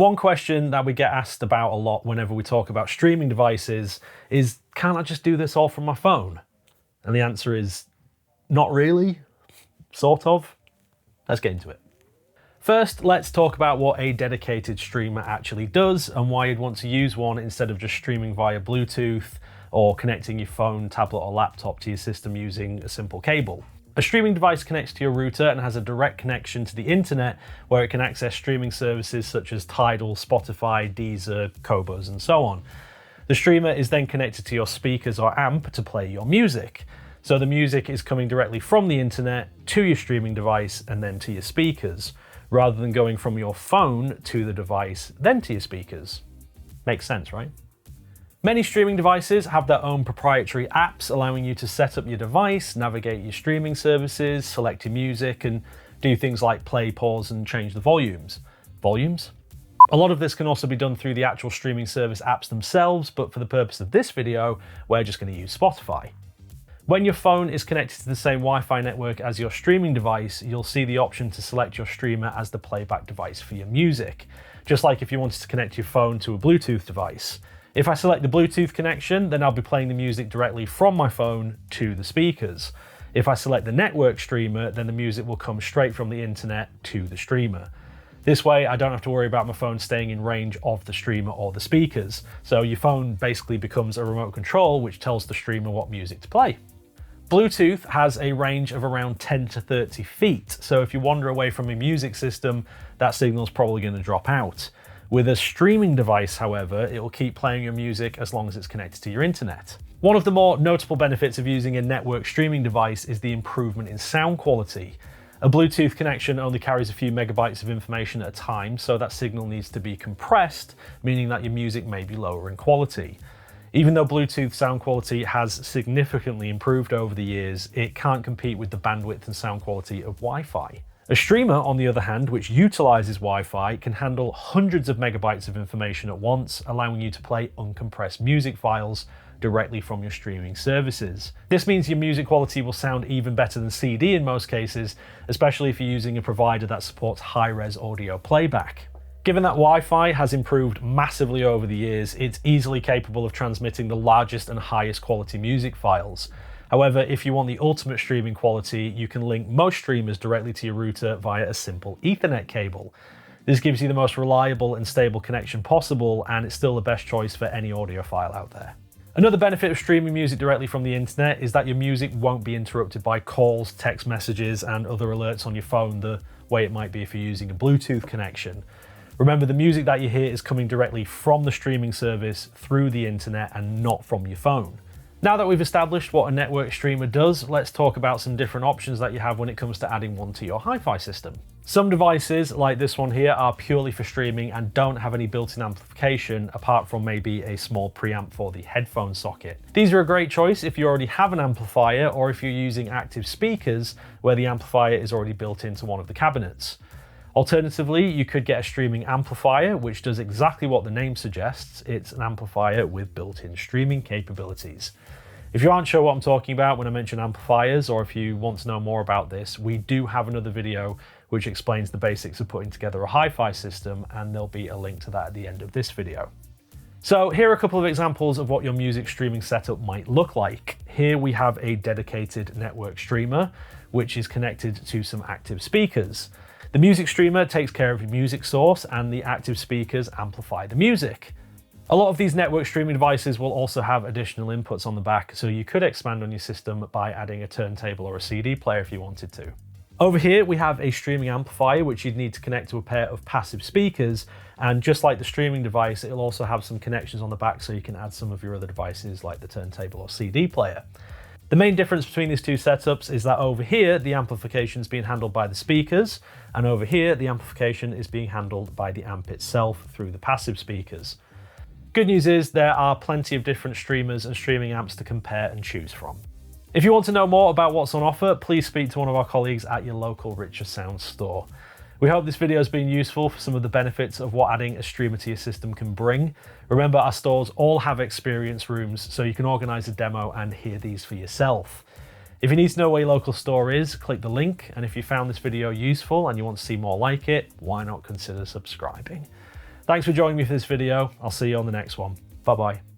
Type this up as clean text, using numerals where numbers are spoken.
One question that we get asked about a lot whenever we talk about streaming devices is, can't I just do this all from my phone? And the answer is, not really, sort of. Let's get into it. First, let's talk about what a dedicated streamer actually does and why you'd want to use one instead of just streaming via Bluetooth or connecting your phone, tablet, or laptop to your system using a simple cable. A streaming device connects to your router and has a direct connection to the internet where it can access streaming services such as Tidal, Spotify, Deezer, Qobuz, and so on. The streamer is then connected to your speakers or amp to play your music. So the music is coming directly from the internet to your streaming device and then to your speakers, rather than going from your phone to the device, then to your speakers. Makes sense, right? Many streaming devices have their own proprietary apps allowing you to set up your device, navigate your streaming services, select your music, and do things like play, pause, and change the volumes. Volumes? A lot of this can also be done through the actual streaming service apps themselves, but for the purpose of this video, we're just going to use Spotify. When your phone is connected to the same Wi-Fi network as your streaming device, you'll see the option to select your streamer as the playback device for your music, just like if you wanted to connect your phone to a Bluetooth device. If I select the Bluetooth connection, then I'll be playing the music directly from my phone to the speakers. If I select the network streamer, then the music will come straight from the internet to the streamer. This way, I don't have to worry about my phone staying in range of the streamer or the speakers. So your phone basically becomes a remote control which tells the streamer what music to play. Bluetooth has a range of around 10 to 30 feet, so if you wander away from a music system, that signal's probably going to drop out. With a streaming device, however, it will keep playing your music as long as it's connected to your internet. One of the more notable benefits of using a network streaming device is the improvement in sound quality. A Bluetooth connection only carries a few megabytes of information at a time, so that signal needs to be compressed, meaning that your music may be lower in quality. Even though Bluetooth sound quality has significantly improved over the years, it can't compete with the bandwidth and sound quality of Wi-Fi. A streamer, on the other hand, which utilizes Wi-Fi, can handle hundreds of megabytes of information at once, allowing you to play uncompressed music files directly from your streaming services. This means your music quality will sound even better than CD in most cases, especially if you're using a provider that supports high-res audio playback. Given that Wi-Fi has improved massively over the years, it's easily capable of transmitting the largest and highest quality music files. However, if you want the ultimate streaming quality, you can link most streamers directly to your router via a simple Ethernet cable. This gives you the most reliable and stable connection possible, and it's still the best choice for any audiophile out there. Another benefit of streaming music directly from the internet is that your music won't be interrupted by calls, text messages, and other alerts on your phone the way it might be if you're using a Bluetooth connection. Remember, the music that you hear is coming directly from the streaming service through the internet and not from your phone. Now that we've established what a network streamer does, let's talk about some different options that you have when it comes to adding one to your hi-fi system. Some devices, like this one here, are purely for streaming and don't have any built-in amplification apart from maybe a small preamp for the headphone socket. These are a great choice if you already have an amplifier or if you're using active speakers where the amplifier is already built into one of the cabinets. Alternatively, you could get a streaming amplifier, which does exactly what the name suggests. It's an amplifier with built-in streaming capabilities. If you aren't sure what I'm talking about when I mention amplifiers, or if you want to know more about this, we do have another video which explains the basics of putting together a hi-fi system, and there'll be a link to that at the end of this video. So here are a couple of examples of what your music streaming setup might look like. Here we have a dedicated network streamer, which is connected to some active speakers. The music streamer takes care of your music source, and the active speakers amplify the music. A lot of these network streaming devices will also have additional inputs on the back, so you could expand on your system by adding a turntable or a CD player if you wanted to. Over here we have a streaming amplifier which you'd need to connect to a pair of passive speakers, and just like the streaming device, it'll also have some connections on the back so you can add some of your other devices like the turntable or CD player. The main difference between these two setups is that over here the amplification is being handled by the speakers, and over here the amplification is being handled by the amp itself through the passive speakers. Good news is there are plenty of different streamers and streaming amps to compare and choose from. If you want to know more about what's on offer, please speak to one of our colleagues at your local Richer Sound store. We hope this video has been useful for some of the benefits of what adding a streamer to your system can bring. Remember, our stores all have experience rooms, so you can organise a demo and hear these for yourself. If you need to know where your local store is, click the link, and if you found this video useful and you want to see more like it, why not consider subscribing? Thanks for joining me for this video. I'll see you on the next one. Bye bye.